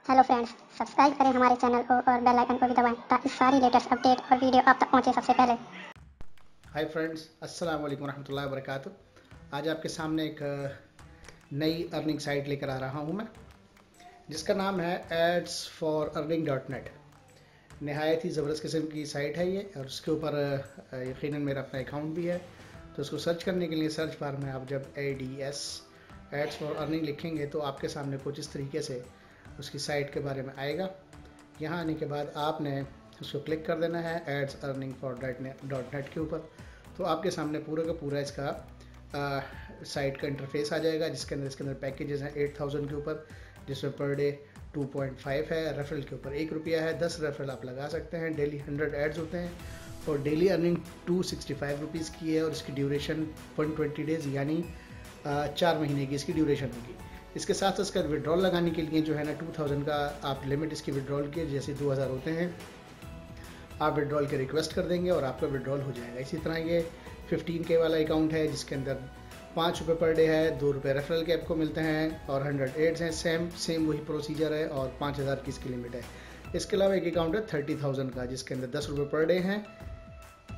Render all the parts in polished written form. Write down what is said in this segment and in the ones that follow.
Hello friends, subscribe करें हमारे channel को और बेल आइकन को भी दबाएं ताकि सारी लेटेस्ट अपडेट और वीडियो आप तक पहुंचे सबसे पहले। हाय फ्रेंड्स, अस्सलाम वालेकुम रहमतुल्लाहि व बरकातुहू। आज आपके सामने एक नई अर्निंग साइट लेकर आ रहा हूं मैं, जिसका नाम है ads4earning.net। नहायत ही ज़बरदस्त किस्म की साइट है ये, और उसके ऊपर यकीनन मेरा अपना अकाउंट भी है। तो उसको सर्च करने के लिए सर्च बार में आप जब ads फॉर अर्निंग लिखेंगे तो आपके सामने कुछ इस तरीके से उसकी साइट के बारे में आएगा। यहाँ आने के बाद आपने उसको क्लिक कर देना है ads.earning.net के ऊपर। तो आपके सामने पूरा का पूरा इसका साइट का इंटरफेस आ जाएगा, जिसके अंदर पैकेजेस हैं 8000 के ऊपर, जिसमें पर डे 2.5 है, रेफरल के ऊपर ₹1 है। 10 रेफरल आप लगा सकते हैं। डेली 100 एड्स होते हैं और डेली अर्निंग ₹265 की है, और इसकी ड्यूरेशन 120 डेज़ यानी 4 महीने की इसकी ड्यूरेशन होगी। इसके साथ इसका विड्रॉल लगाने के लिए जो है ना 2000 का आप लिमिट इसकी विड्रॉल के, जैसे 2000 होते हैं, आप विड्रॉल के रिक्वेस्ट कर देंगे और आपका विड्रॉल हो जाएगा। इसी तरह ये 15K वाला अकाउंट है, जिसके अंदर ₹5 पर डे है, ₹2 रेफरल के आपको मिलते हैं, और 100 एड्स हैं। सेम वही प्रोसीजर है, और 5000 की इसकी लिमिट है। इसके अलावा एक अकाउंट है 30,000 का, जिसके अंदर ₹10 पर डे हैं,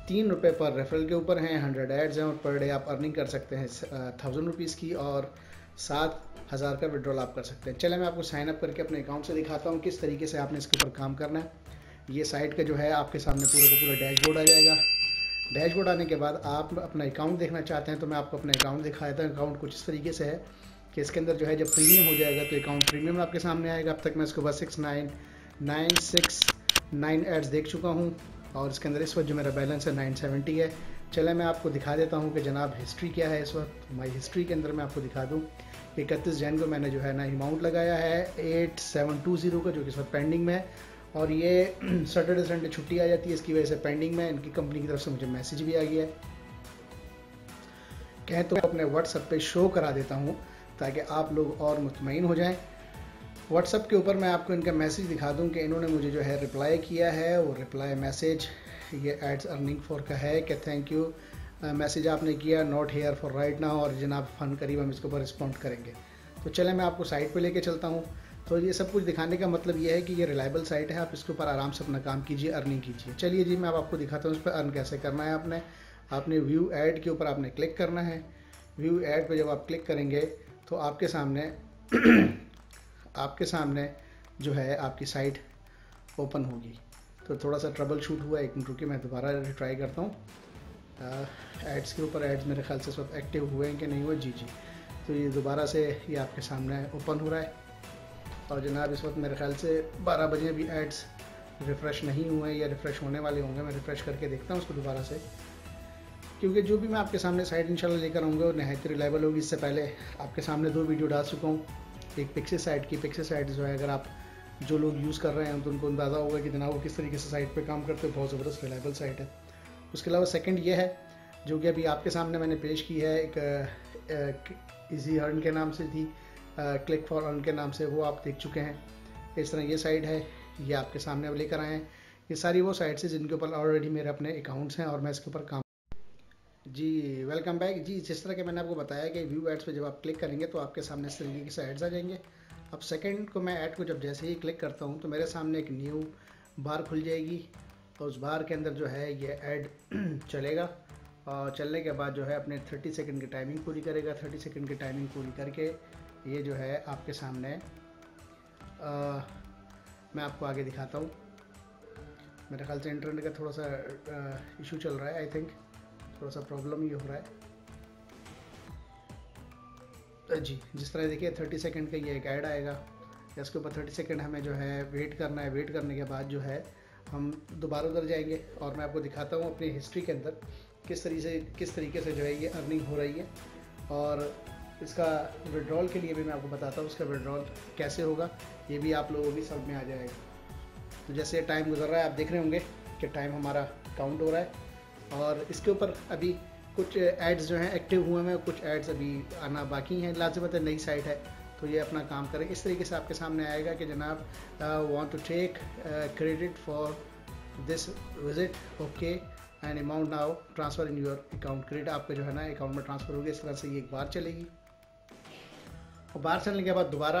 ₹3 पर रेफरल के ऊपर हैं, 100 एड्स हैं, और पर डे आप अर्निंग कर सकते हैं ₹1000 की, और 7000 का विड्रॉल आप कर सकते हैं। चले मैं आपको साइन अप करके अपने अकाउंट से दिखाता हूँ किस तरीके से आपने इसके ऊपर काम करना है। ये साइट का जो है आपके सामने पूरा का पूरा डैशबोर्ड आ जाएगा। डैशबोर्ड आने के बाद आप अपना अकाउंट देखना चाहते हैं तो मैं आपको अपना अकाउंट दिखा देता हूँ। अकाउंट कुछ इस तरीके से है कि इसके अंदर जो है जब प्रीमियम हो जाएगा तो अकाउंट प्रीमियम आपके सामने आएगा। अब तक मैं इसको बस 6969 एड्स देख चुका हूँ, और इसके अंदर इस वक्त जो मेरा बैलेंस है 970 है। चले मैं आपको दिखा देता हूँ कि जनाब हिस्ट्री क्या है इस वक्त। माई हिस्ट्री के अंदर मैं आपको दिखा दूँ कि 31 जन को मैंने जो है ना अमाउंट लगाया है 8720 का, जो कि इस वक्त पेंडिंग में है। और ये सैटरडे संडे छुट्टी आ जाती है, इसकी वजह से पेंडिंग में। इनकी कंपनी की तरफ से मुझे मैसेज भी आ गया है। कहें तो अपने व्हाट्सएप पे शो करा देता हूँ ताकि आप लोग और मुतमईन हो जाएं। व्हाट्सएप के ऊपर मैं आपको इनका मैसेज दिखा दूं कि इन्होंने मुझे जो है रिप्लाई किया है। वो रिप्लाई मैसेज ये एड्स अर्निंग फॉर का है कि थैंक यू मैसेज आपने किया, not here for right now, और जनाब फ़न करीब हम इसके ऊपर रिस्पॉन्ड करेंगे। तो चलें मैं आपको साइट पे लेके चलता हूँ। तो ये सब कुछ दिखाने का मतलब ये है कि ये रिलायबल साइट है, आप इसके ऊपर आराम से अपना काम कीजिए, अर्निंग कीजिए। चलिए जी, मैं आपको दिखाता हूँ इस पर अर्न कैसे करना है। आपने व्यू ऐड के ऊपर आपने क्लिक करना है। व्यू ऐड पे जब आप क्लिक करेंगे तो आपके सामने जो है आपकी साइट ओपन होगी। तो थोड़ा सा ट्रबल शूट हुआ, एक मिनट रुकिए, मैं दोबारा ट्राई करता हूँ। एड्स के ऊपर एड्स मेरे ख्याल से इस वक्त एक्टिव हुए हैं कि नहीं हुए। जी। तो ये दोबारा से ये आपके सामने ओपन हो रहा है, और जनाब इस वक्त मेरे ख्याल से 12 बजे भी एड्स रिफ़्रेश नहीं हुए या रिफ़्रेश होने वाले होंगे। मैं रिफ़्रेश करके देखता हूँ उसको दोबारा से, क्योंकि जो भी मैं आपके सामने साइट इंशाल्लाह लेकर आऊँगा वो नहायत रिलायबल होगी। इससे पहले आपके सामने 2 वीडियो डाल चुका हूँ। एक पिक्सेल साइट की, पिक्सेल साइट जो है अगर आप जो लोग यूज़ कर रहे हैं तो उनको अंदाज़ा होगा कि जनाब वो किस तरीके से साइट पे काम करते हैं। बहुत ज़बरदस्त रिलायबल साइट है। उसके अलावा सेकंड ये है जो कि अभी आपके सामने मैंने पेश की है, एक इजी अर्न के नाम से थी, क्लिक फॉर अर्न के नाम से, वो आप देख चुके हैं। इस तरह ये साइट है, ये आपके सामने अब लेकर आए हैं। ये सारी वो साइट्स हैं जिनके ऊपर ऑलरेडी मेरे अपने अकाउंट्स हैं और मैं इसके ऊपर काम। जी वेलकम बैक जी। जिस तरह के मैंने आपको बताया कि व्यू एड्स पे जब आप क्लिक करेंगे तो आपके सामने इस तरीके के एड्स आ जाएंगे। अब सेकंड को मैं ऐड को जब जैसे ही क्लिक करता हूँ तो मेरे सामने एक न्यू बार खुल जाएगी, और उस बार के अंदर जो है ये ऐड चलेगा, और चलने के बाद जो है अपने 30 सेकंड की टाइमिंग पूरी करेगा। 30 सेकंड की टाइमिंग पूरी करके ये जो है आपके सामने मैं आपको आगे दिखाता हूँ। मेरे ख्याल से इंटरनेट का थोड़ा सा इशू चल रहा है, आई थिंक थोड़ा सा प्रॉब्लम ही हो रहा है जी। जिस तरह देखिए 30 सेकंड का ये एक ऐड आएगा, इसके ऊपर 30 सेकंड हमें जो है वेट करना है। वेट करने के बाद जो है हम दोबारा उधर जाएंगे, और मैं आपको दिखाता हूँ अपनी हिस्ट्री के अंदर किस तरीके से जो है ये अर्निंग हो रही है। और इसका विड्रॉल के लिए भी मैं आपको बताता हूँ उसका विड्रॉल कैसे होगा, ये भी आप लोगों की समझ में आ जाएगा। तो जैसे टाइम गुजर रहा है आप देख रहे होंगे कि टाइम हमारा काउंट हो रहा है, और इसके ऊपर अभी कुछ एड्स जो हैं एक्टिव हुए हैं, कुछ एड्स अभी आना बाकी हैं। लाज़िमत है, नई साइट है तो ये अपना काम करें। इस तरीके से आपके सामने आएगा कि जनाब want to take credit for this visit, okay, and amount now transfer in your account. Credit आपके जो है ना अकाउंट में ट्रांसफ़र होगी। इस तरह से ये एक बार चलेगी, और बाहर से आने के बाद दोबारा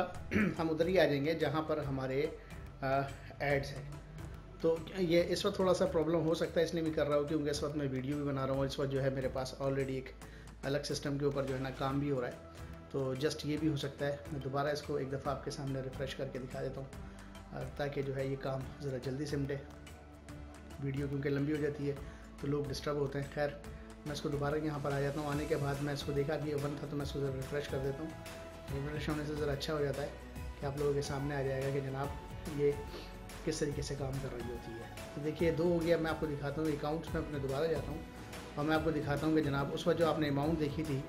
हम उधर ही आ जाएंगे जहाँ पर हमारे एड्स हैं। तो ये इस वक्त थोड़ा सा प्रॉब्लम हो सकता है, इसलिए मैं कर रहा हूँ क्योंकि इस वक्त मैं वीडियो भी बना रहा हूँ। इस वक्त जो है मेरे पास ऑलरेडी एक अलग सिस्टम के ऊपर जो है ना काम भी हो रहा है, तो जस्ट ये भी हो सकता है। मैं दोबारा इसको एक दफ़ा आपके सामने रिफ़्रेश करके दिखा देता हूँ ताकि जो है ये काम ज़रा जल्दी सिमटे। वीडियो क्योंकि लंबी हो जाती है तो लोग डिस्टर्ब होते हैं। खैर मैं इसको दोबारा यहाँ पर आ जाता हूँ। आने के बाद मैं इसको देखा कि वन था तो मैं इसको ज़रा रिफ़्रेश कर देता हूँ। रिफ़्रेश होने से ज़रा अच्छा हो जाता है कि आप लोगों के सामने आ जाएगा कि जनाब ये किस तरीके से काम कर रही होती है। तो देखिए 2 हो गया। मैं आपको दिखाता हूँ अकाउंट्स में अपने दोबारा जाता हूँ और मैं आपको दिखाता हूँ कि जनाब उस वक्त जो आपने अमाउंट देखी थी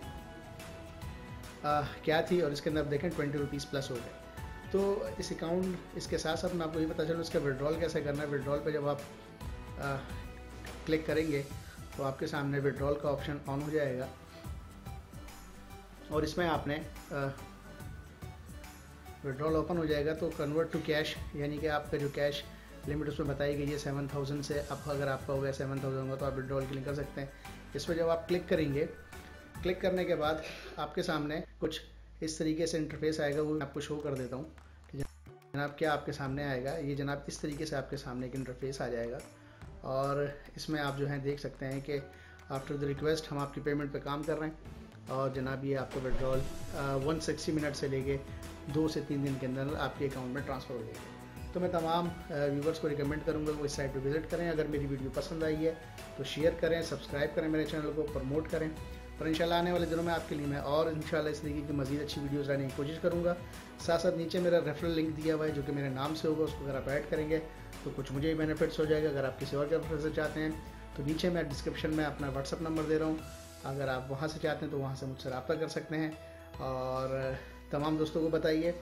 क्या थी और इसके अंदर देखें 20 रुपीज़ प्लस हो गए। तो इस अकाउंट इसके साथ साथ मैं आपको ये पता चलूँ इसका विड्रॉल कैसे करना है। विड्रॉल पे जब आप क्लिक करेंगे तो आपके सामने विड्रॉल का ऑप्शन ऑन हो जाएगा और इसमें आपने विड्रॉल ओपन हो जाएगा तो कन्वर्ट टू कैश, यानी कि आपका जो कैश लिमिट उसमें बताई गई है 7000 से अब अगर आपका हो गया 7000 होगा तो आप विड्रॉल के लिए कर सकते हैं। इस पर जब आप क्लिक करेंगे, क्लिक करने के बाद आपके सामने कुछ इस तरीके से इंटरफेस आएगा, वो मैं आपको शो कर देता हूँ कि जनाब क्या आपके सामने आएगा। ये जनाब इस तरीके से आपके सामने एक इंटरफेस आ जाएगा और इसमें आप जो है देख सकते हैं कि आफ्टर द रिक्वेस्ट हम आपकी पेमेंट पे काम कर रहे हैं और जनाब ये आपको विड्रॉल 160 मिनट से लेके 2 से 3 दिन के अंदर आपके अकाउंट में ट्रांसफ़र हो जाएगी। तो मैं तमाम व्यूवर्स को रिकमेंड करूंगा वो इस साइट पे विज़िट करें। अगर मेरी वीडियो पसंद आई है तो शेयर करें, सब्सक्राइब करें, मेरे चैनल को प्रमोट करें। और इंशाल्लाह आने वाले दिनों में आपके लिए मैं और इंशाल्लाह इस तरीके की मज़ीद अच्छी वीडियोज़ लाने की कोशिश करूँगा। साथ साथ नीचे मेरा रेफरल लिंक दिया हुआ है जो कि मेरे नाम से होगा, उसको अगर आप ऐड करेंगे तो कुछ मुझे ही बेनिफिट्स हो जाएगा। अगर आप किसी और के रेफरल से चाहते हैं तो नीचे मैं डिस्क्रिप्शन में अपना व्हाट्सअप नंबर दे रहा हूँ, अगर आप वहाँ से चाहते हैं तो वहाँ से मुझसे रब्ता कर सकते हैं। और तमाम दोस्तों को बताइए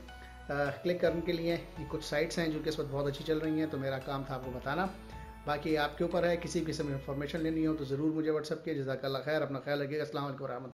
क्लिक करने के लिए ये कुछ साइट्स हैं जो कि इस वक्त बहुत अच्छी चल रही हैं, तो मेरा काम था आपको बताना। बाकी आपके ऊपर है, किसी किस्म की इन्फॉर्मेशन लेनी हो तो ज़रूर मुझे व्हाट्सअप किए। जज़ाकल्लाह खैर, अपना ख्याल रखिएगा। अस्सलाम वालेकुम।